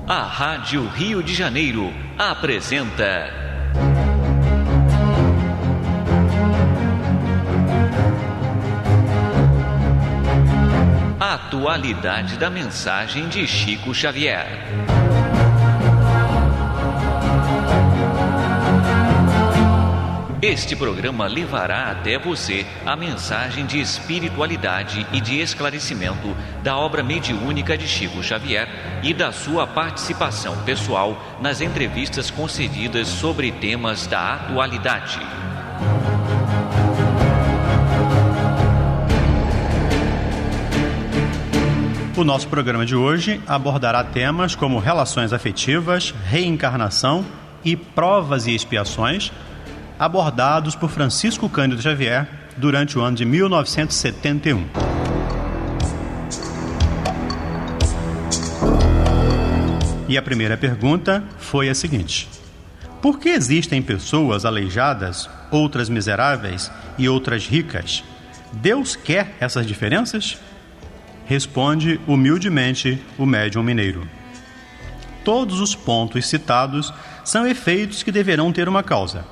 A Rádio Rio de Janeiro apresenta a atualidade da mensagem de Chico Xavier. Este programa levará até você a mensagem de espiritualidade e de esclarecimento da obra mediúnica de Chico Xavier e da sua participação pessoal nas entrevistas concedidas sobre temas da atualidade. O nosso programa de hoje abordará temas como relações afetivas, reencarnação e provas e expiações, abordados por Francisco Cândido Xavier durante o ano de 1971. E a primeira pergunta foi a seguinte: por que existem pessoas aleijadas, outras miseráveis e outras ricas? Deus quer essas diferenças? Responde humildemente o médium mineiro. Todos os pontos citados são efeitos que deverão ter uma causa.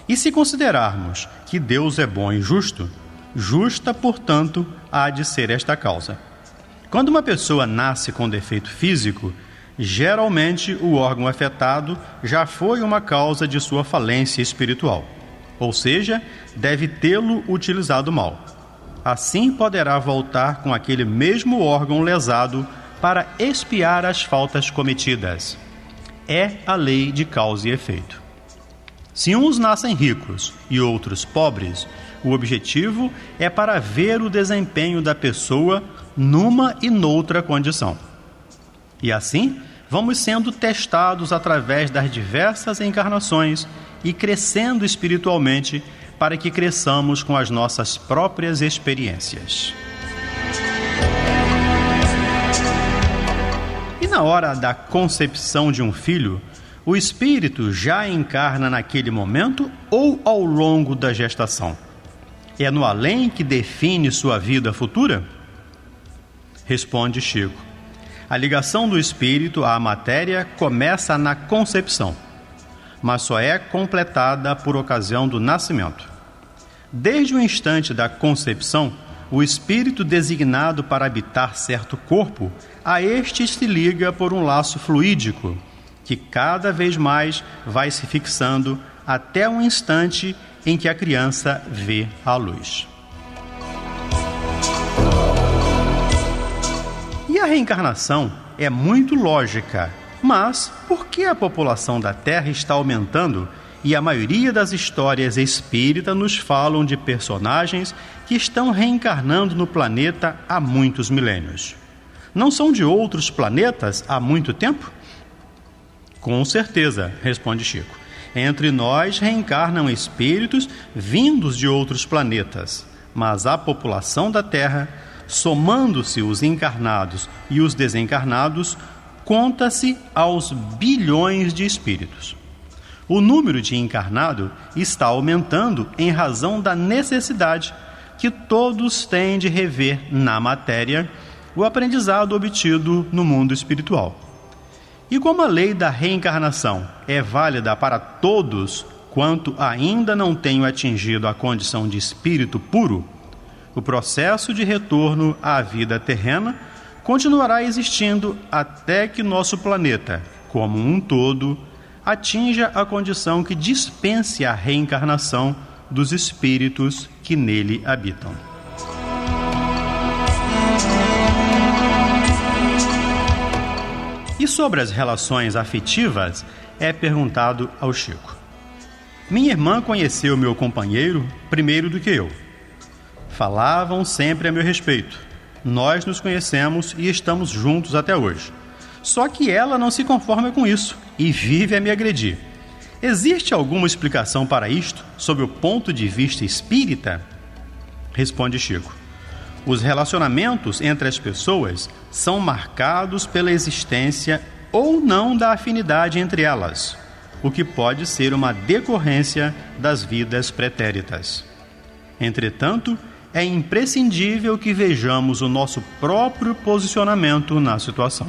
E se considerarmos que Deus é bom e justo, justa, portanto, há de ser esta causa. Quando uma pessoa nasce com defeito físico, geralmente o órgão afetado já foi uma causa de sua falência espiritual, ou seja, deve tê-lo utilizado mal. Assim poderá voltar com aquele mesmo órgão lesado para expiar as faltas cometidas. É a lei de causa e efeito. Se uns nascem ricos e outros pobres, o objetivo é para ver o desempenho da pessoa numa e noutra condição. E assim, vamos sendo testados através das diversas encarnações e crescendo espiritualmente para que cresçamos com as nossas próprias experiências. E na hora da concepção de um filho, o espírito já encarna naquele momento ou ao longo da gestação? É no além que define sua vida futura? Responde Chico: a ligação do espírito à matéria começa na concepção, mas só é completada por ocasião do nascimento. Desde o instante da concepção, o espírito designado para habitar certo corpo, a este se liga por um laço fluídico, que cada vez mais vai se fixando até o instante em que a criança vê a luz. E a reencarnação é muito lógica, mas por que a população da Terra está aumentando e a maioria das histórias espíritas nos falam de personagens que estão reencarnando no planeta há muitos milênios? Não são de outros planetas há muito tempo? Com certeza, responde Chico. Entre nós reencarnam espíritos vindos de outros planetas, mas a população da Terra, somando-se os encarnados e os desencarnados, conta-se aos bilhões de espíritos. O número de encarnado está aumentando em razão da necessidade que todos têm de rever na matéria o aprendizado obtido no mundo espiritual. E como a lei da reencarnação é válida para todos quanto ainda não tenham atingido a condição de espírito puro, o processo de retorno à vida terrena continuará existindo até que nosso planeta, como um todo, atinja a condição que dispense a reencarnação dos espíritos que nele habitam. E sobre as relações afetivas, é perguntado ao Chico: minha irmã conheceu meu companheiro primeiro do que eu. Falavam sempre a meu respeito. Nós nos conhecemos e estamos juntos até hoje. Só que ela não se conforma com isso e vive a me agredir. Existe alguma explicação para isto, sob o ponto de vista espírita? Responde Chico: os relacionamentos entre as pessoas são marcados pela existência ou não da afinidade entre elas, o que pode ser uma decorrência das vidas pretéritas. Entretanto, é imprescindível que vejamos o nosso próprio posicionamento na situação.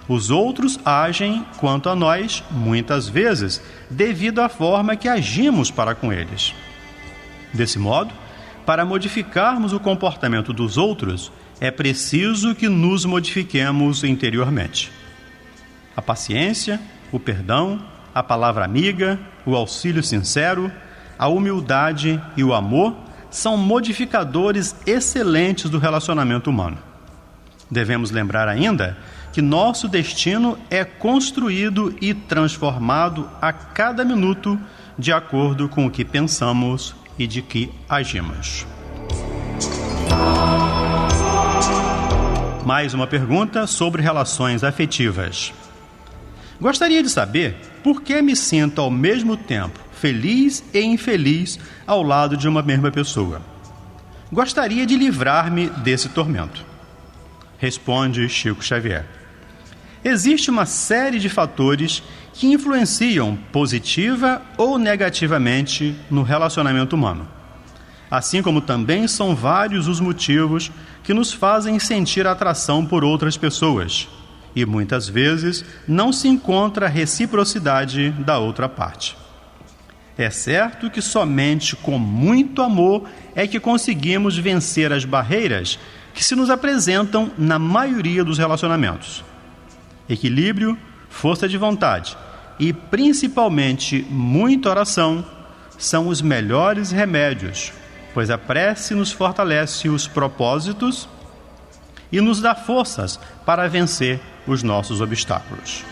Os outros agem quanto a nós, muitas vezes, devido à forma que agimos para com eles. Desse modo, para modificarmos o comportamento dos outros, é preciso que nos modifiquemos interiormente. A paciência, o perdão, a palavra amiga, o auxílio sincero, a humildade e o amor são modificadores excelentes do relacionamento humano. Devemos lembrar ainda que nosso destino é construído e transformado a cada minuto de acordo com o que pensamos e de que agimos. Mais uma pergunta sobre relações afetivas. Gostaria de saber por que me sinto ao mesmo tempo feliz e infeliz ao lado de uma mesma pessoa. Gostaria de livrar-me desse tormento. Responde Chico Xavier. Existe uma série de fatores que influenciam positiva ou negativamente no relacionamento humano. Assim como também são vários os motivos que nos fazem sentir atração por outras pessoas, e muitas vezes não se encontra a reciprocidade da outra parte. É certo que somente com muito amor é que conseguimos vencer as barreiras que se nos apresentam na maioria dos relacionamentos. Equilíbrio, força de vontade e, principalmente, muita oração são os melhores remédios, pois a prece nos fortalece os propósitos e nos dá forças para vencer os nossos obstáculos.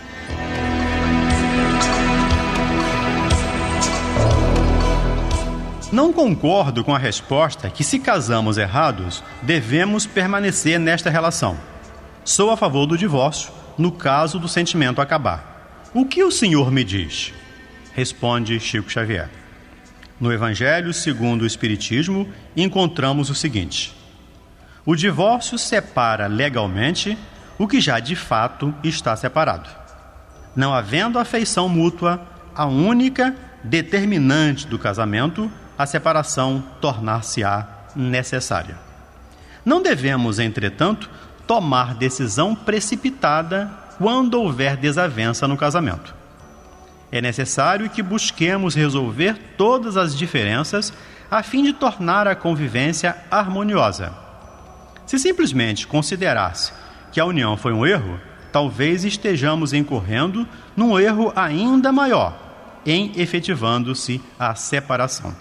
Não concordo com a resposta que, se casamos errados, devemos permanecer nesta relação. Sou a favor do divórcio, no caso do sentimento acabar. O que o senhor me diz? Responde Chico Xavier. No Evangelho segundo o Espiritismo, encontramos o seguinte: o divórcio separa legalmente o que já de fato está separado. Não havendo afeição mútua, a única determinante do casamento, a separação tornar-se-á necessária. Não devemos, entretanto, tomar decisão precipitada quando houver desavença no casamento. É necessário que busquemos resolver todas as diferenças a fim de tornar a convivência harmoniosa. Se simplesmente considerasse que a união foi um erro, talvez estejamos incorrendo num erro ainda maior, em efetivando-se a separação.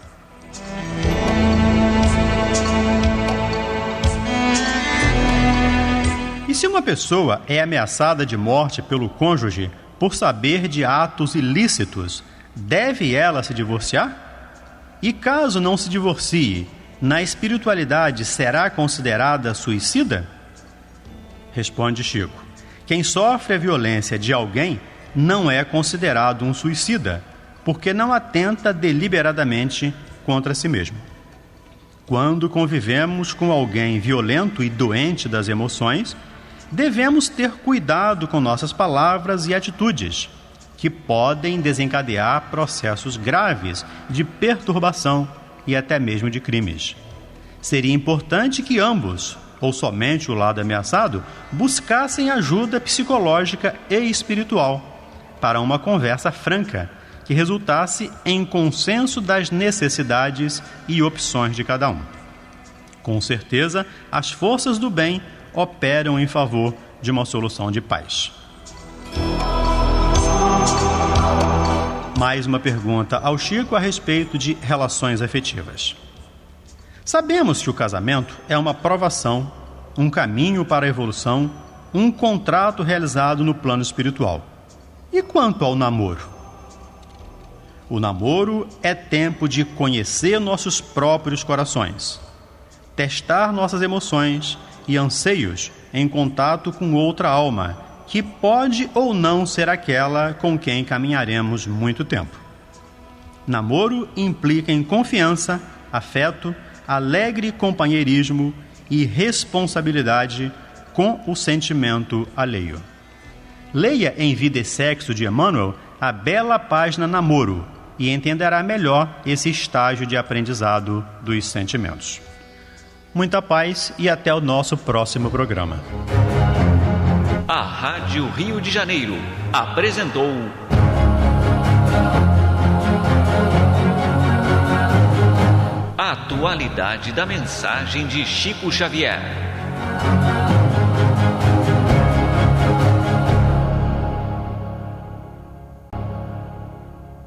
E se uma pessoa é ameaçada de morte pelo cônjuge por saber de atos ilícitos, deve ela se divorciar? E caso não se divorcie, na espiritualidade será considerada suicida? Responde Chico. Quem sofre a violência de alguém não é considerado um suicida, porque não atenta deliberadamente contra si mesmo. Quando convivemos com alguém violento e doente das emoções, devemos ter cuidado com nossas palavras e atitudes, que podem desencadear processos graves de perturbação e até mesmo de crimes. Seria importante que ambos, ou somente o lado ameaçado, buscassem ajuda psicológica e espiritual para uma conversa franca que resultasse em consenso das necessidades e opções de cada um. Com certeza, as forças do bem operam em favor de uma solução de paz. Mais uma pergunta ao Chico a respeito de relações afetivas. Sabemos que o casamento é uma provação, um caminho para a evolução, um contrato realizado no plano espiritual. E quanto ao namoro? O namoro é tempo de conhecer nossos próprios corações, testar nossas emoções e anseios em contato com outra alma, que pode ou não ser aquela com quem caminharemos muito tempo. Namoro implica em confiança, afeto, alegre companheirismo e responsabilidade com o sentimento alheio. Leia em Vida e Sexo de Emmanuel a bela página Namoro e entenderá melhor esse estágio de aprendizado dos sentimentos. Muita paz e até o nosso próximo programa. A Rádio Rio de Janeiro apresentou a atualidade da mensagem de Chico Xavier.